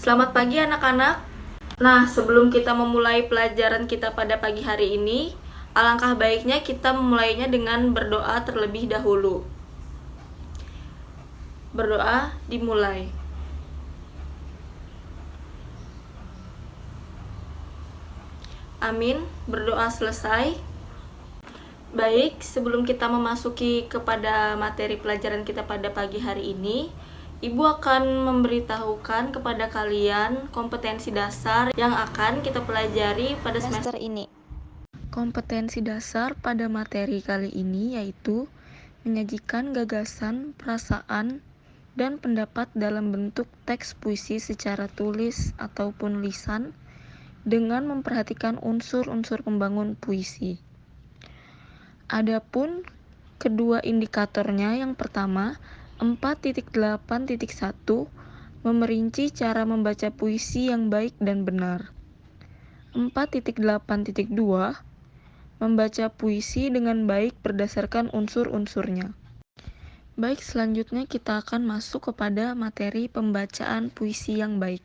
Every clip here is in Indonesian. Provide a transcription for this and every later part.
Selamat pagi anak-anak. Nah, sebelum kita memulai pelajaran kita pada pagi hari ini, alangkah baiknya kita memulainya dengan berdoa terlebih dahulu. Berdoa dimulai. Amin. Berdoa selesai. Baik, sebelum kita memasuki kepada materi pelajaran kita pada pagi hari ini, Ibu akan memberitahukan kepada kalian kompetensi dasar yang akan kita pelajari pada semester ini. Kompetensi dasar pada materi kali ini yaitu menyajikan gagasan, perasaan, dan pendapat dalam bentuk teks puisi secara tulis ataupun lisan dengan memperhatikan unsur-unsur pembangun puisi. Adapun kedua indikatornya, yang pertama 4.8.1 memerinci cara membaca puisi yang baik dan benar. 4.8.2 membaca puisi dengan baik berdasarkan unsur-unsurnya. Baik, selanjutnya kita akan masuk kepada materi pembacaan puisi yang baik.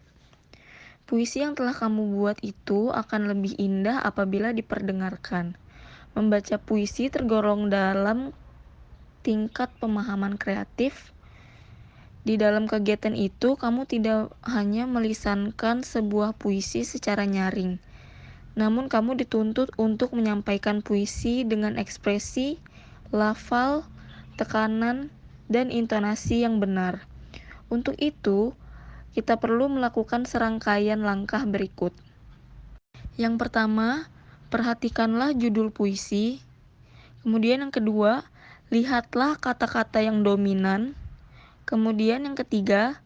Puisi yang telah kamu buat itu akan lebih indah apabila diperdengarkan. Membaca puisi tergolong dalam tingkat pemahaman kreatif. Di dalam kegiatan itu, kamu tidak hanya melisankan sebuah puisi secara nyaring, namun kamu dituntut untuk menyampaikan puisi dengan ekspresi, lafal, tekanan, dan intonasi yang benar. Untuk itu, kita perlu melakukan serangkaian langkah berikut. Yang pertama, perhatikanlah judul puisi. Kemudian yang kedua, lihatlah kata-kata yang dominan. Kemudian yang ketiga,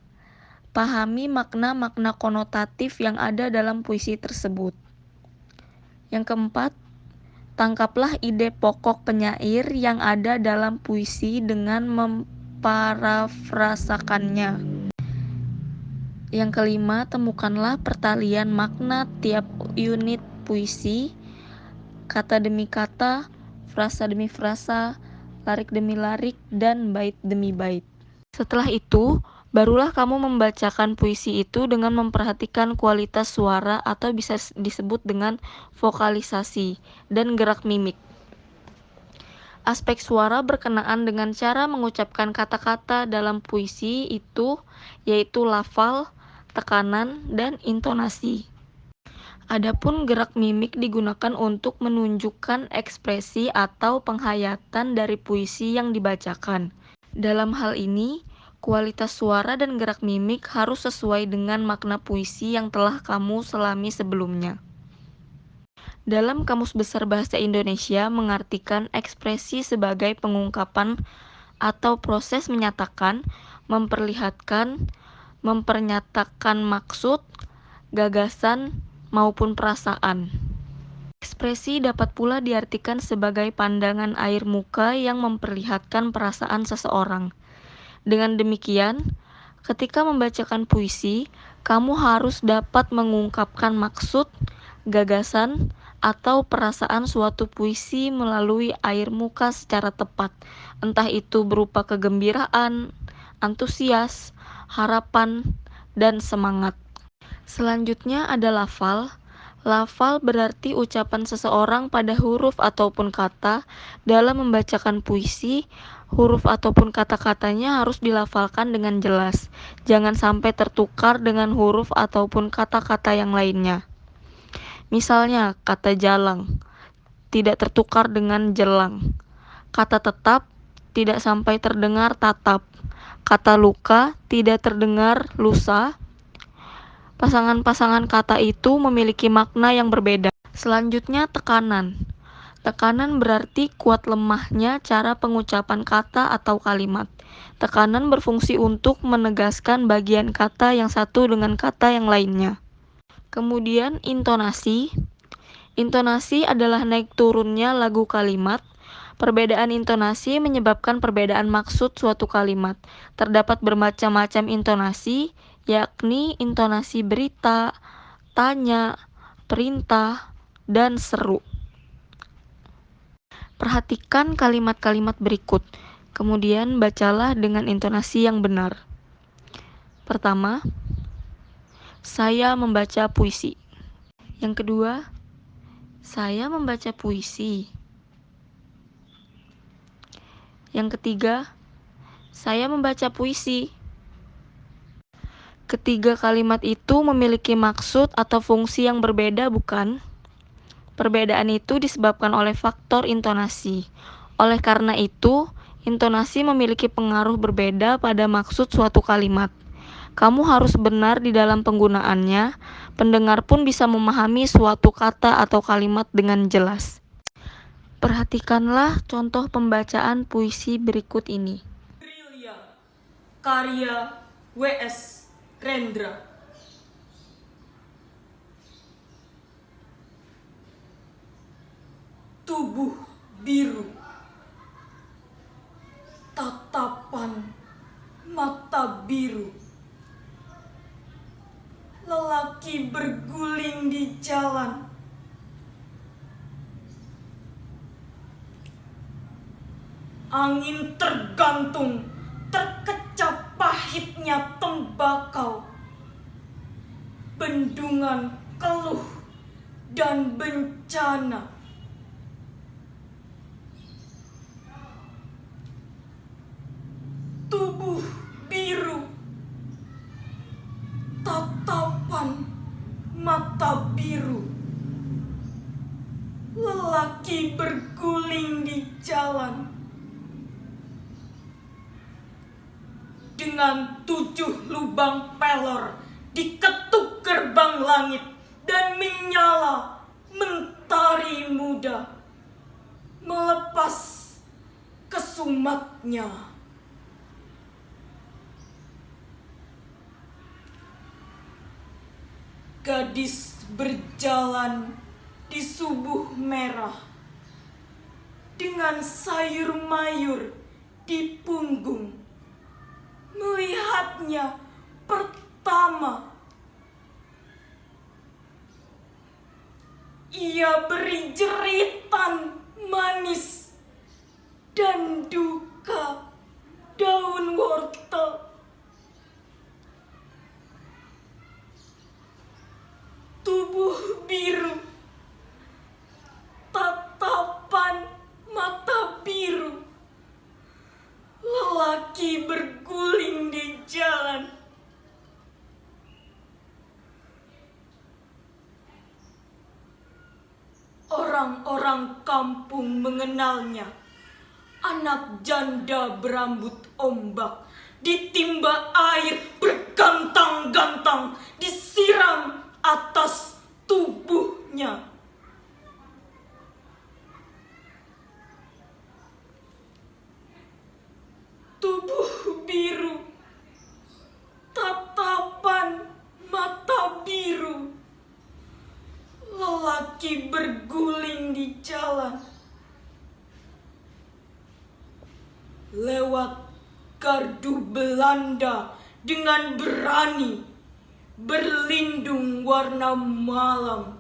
pahami makna-makna konotatif yang ada dalam puisi tersebut. Yang keempat, tangkaplah ide pokok penyair yang ada dalam puisi dengan memparafrasakannya. Yang kelima, temukanlah pertalian makna tiap unit puisi, kata demi kata, frasa demi frasa, larik demi larik, dan bait demi bait. Setelah itu, barulah kamu membacakan puisi itu dengan memperhatikan kualitas suara atau bisa disebut dengan vokalisasi dan gerak mimik. Aspek suara berkenaan dengan cara mengucapkan kata-kata dalam puisi itu yaitu lafal, tekanan, dan intonasi. Adapun gerak mimik digunakan untuk menunjukkan ekspresi atau penghayatan dari puisi yang dibacakan. Dalam hal ini, kualitas suara dan gerak mimik harus sesuai dengan makna puisi yang telah kamu selami sebelumnya. Dalam Kamus Besar Bahasa Indonesia mengartikan ekspresi sebagai pengungkapan atau proses menyatakan, memperlihatkan, mempernyatakan maksud, gagasan, maupun perasaan. Ekspresi dapat pula diartikan sebagai pandangan air muka yang memperlihatkan perasaan seseorang. Dengan demikian, ketika membacakan puisi, kamu harus dapat mengungkapkan maksud, gagasan, atau perasaan suatu puisi melalui air muka secara tepat, entah itu berupa kegembiraan, antusias, harapan, dan semangat. Selanjutnya ada lafal. Lafal berarti ucapan seseorang pada huruf ataupun kata. Dalam membacakan puisi, huruf ataupun kata-katanya harus dilafalkan dengan jelas. Jangan sampai tertukar dengan huruf ataupun kata-kata yang lainnya. Misalnya, kata jalang tidak tertukar dengan jelang. Kata tetap tidak sampai terdengar tatap. Kata luka tidak terdengar lusa. Pasangan-pasangan kata itu memiliki makna yang berbeda. Selanjutnya, tekanan. Tekanan berarti kuat lemahnya cara pengucapan kata atau kalimat. Tekanan berfungsi untuk menegaskan bagian kata yang satu dengan kata yang lainnya. Kemudian, intonasi. Intonasi adalah naik turunnya lagu kalimat. Perbedaan intonasi menyebabkan perbedaan maksud suatu kalimat. Terdapat bermacam-macam intonasi, yakni intonasi berita, tanya, perintah, dan seru. Perhatikan kalimat-kalimat berikut, kemudian bacalah dengan intonasi yang benar. Pertama, Saya membaca puisi. Yang kedua, saya membaca puisi. Yang ketiga, saya membaca puisi. Ketiga kalimat itu memiliki maksud atau fungsi yang berbeda, bukan? Perbedaan itu disebabkan oleh faktor intonasi. Oleh karena itu, intonasi memiliki pengaruh berbeda pada maksud suatu kalimat. Kamu harus benar di dalam penggunaannya. Pendengar pun bisa memahami suatu kata atau kalimat dengan jelas. Perhatikanlah contoh pembacaan puisi berikut ini. Karya W.S. Rendra. Tubuh biru, tatapan mata biru, lelaki berguling di jalan, angin tergantung, terkecap pahitnya tembakau, bendungan keluh dan bencana. Tubuh biru, tatapan mata biru, lelaki berguling di jalan, dengan 7 lubang pelor diketuk gerbang langit dan menyala mentari muda melepas kesumatnya. Gadis berjalan di subuh merah dengan sayur mayur di punggung. Melihatnya pertama, ia beri jeritan manis dan duka daun wortel. Tubuh biru, tatapan mata biru, lelaki berguling di jalan. Orang-orang kampung mengenalnya, anak janda berambut ombak, ditimba air bergantang-gantang, disiram atas tubuhnya. Tubuh biru, tatapan mata biru, lelaki berguling di jalan. Lewat gardu Belanda dengan berani, berlindung warna malam.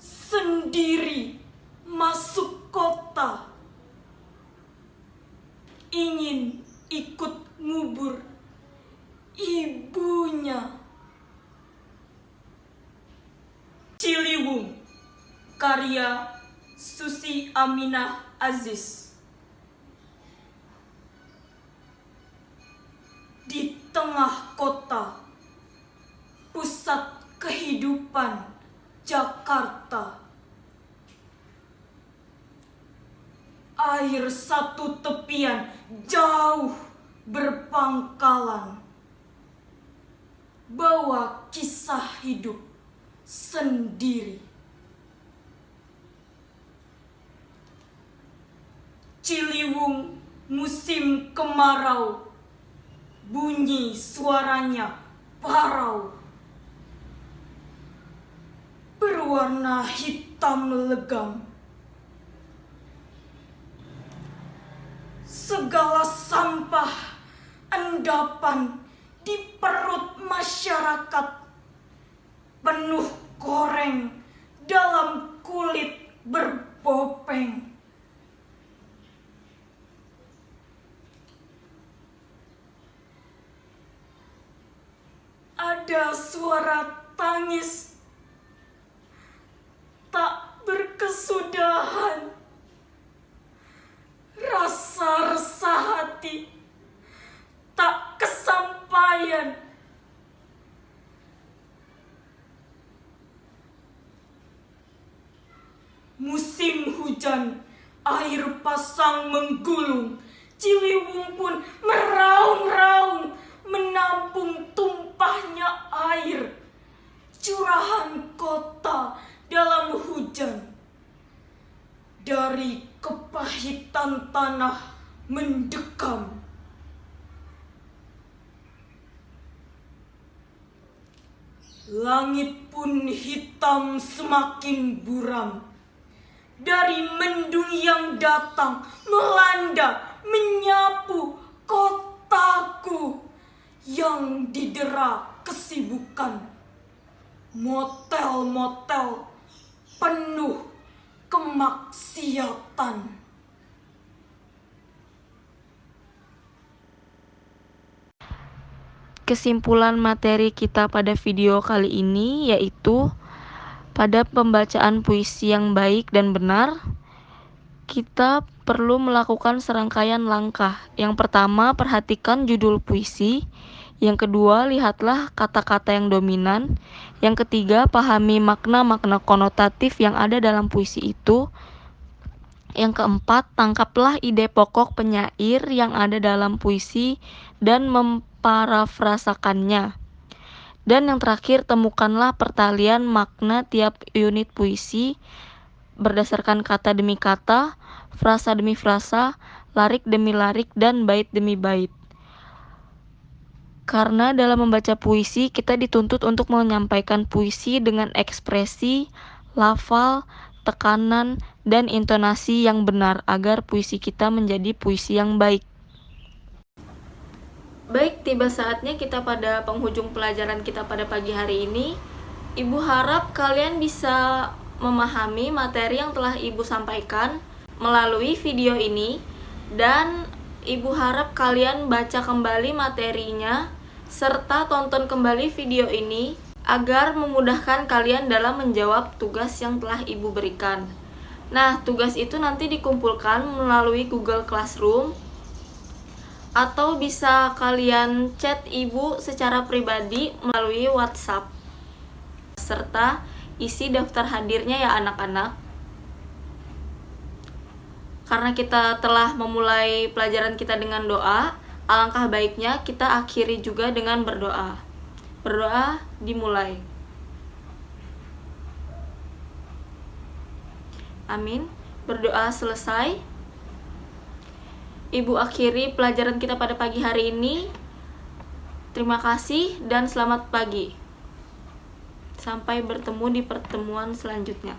Sendiri masuk kota, ingin ikut ngubur ibunya. Ciliwung, karya Susi Aminah Aziz. Di tengah kota, pusat kehidupan Jakarta, air satu tepian jauh berpangkalan, bawa kisah hidup sendiri. Ciliwung musim kemarau, bunyi suaranya parau, berwarna hitam legam. Segala sampah endapan di perut masyarakat, penuh goreng dalam kulit berbopeng. ada suara tangis tak berkesudahan, rasa resah hati tak kesampaian. Musim hujan, air pasang menggulung, Ciliwung pun meraung-raung menampung tumpahnya air. Curahan kota dalam hujan, dari kepahitan tanah mendekam. Langit pun hitam semakin buram, dari mendung yang datang melanda menyapu kotaku yang didera kesibukan. Motel-motel penuh kemaksiatan. Kesimpulan materi kita pada video kali ini yaitu pada pembacaan puisi yang baik dan benar, kita perlu melakukan serangkaian langkah. Yang pertama, perhatikan judul puisi. Yang kedua, lihatlah kata-kata yang dominan. Yang ketiga, pahami makna-makna konotatif yang ada dalam puisi itu. Yang keempat, tangkaplah ide pokok penyair yang ada dalam puisi dan memparafrasakannya. Dan yang terakhir, temukanlah pertalian makna tiap unit puisi berdasarkan kata demi kata, frasa demi frasa, larik demi larik, dan bait demi bait. Karena dalam membaca puisi, kita dituntut untuk menyampaikan puisi dengan ekspresi, lafal, tekanan, dan intonasi yang benar agar puisi kita menjadi puisi yang baik. Baik, tiba saatnya kita pada penghujung pelajaran kita pada pagi hari ini. Ibu harap kalian bisa memahami materi yang telah Ibu sampaikan melalui video ini, dan Ibu harap kalian baca kembali materinya serta tonton kembali video ini agar memudahkan kalian dalam menjawab tugas yang telah Ibu berikan. Nah, tugas itu nanti dikumpulkan melalui Google Classroom, atau bisa kalian chat Ibu secara pribadi melalui WhatsApp, serta isi daftar hadirnya ya anak-anak. Karena kita telah memulai pelajaran kita dengan doa, alangkah baiknya kita akhiri juga dengan berdoa. Berdoa dimulai. Amin. Berdoa selesai. Ibu akhiri pelajaran kita pada pagi hari ini. Terima kasih dan selamat pagi. Sampai bertemu di pertemuan selanjutnya.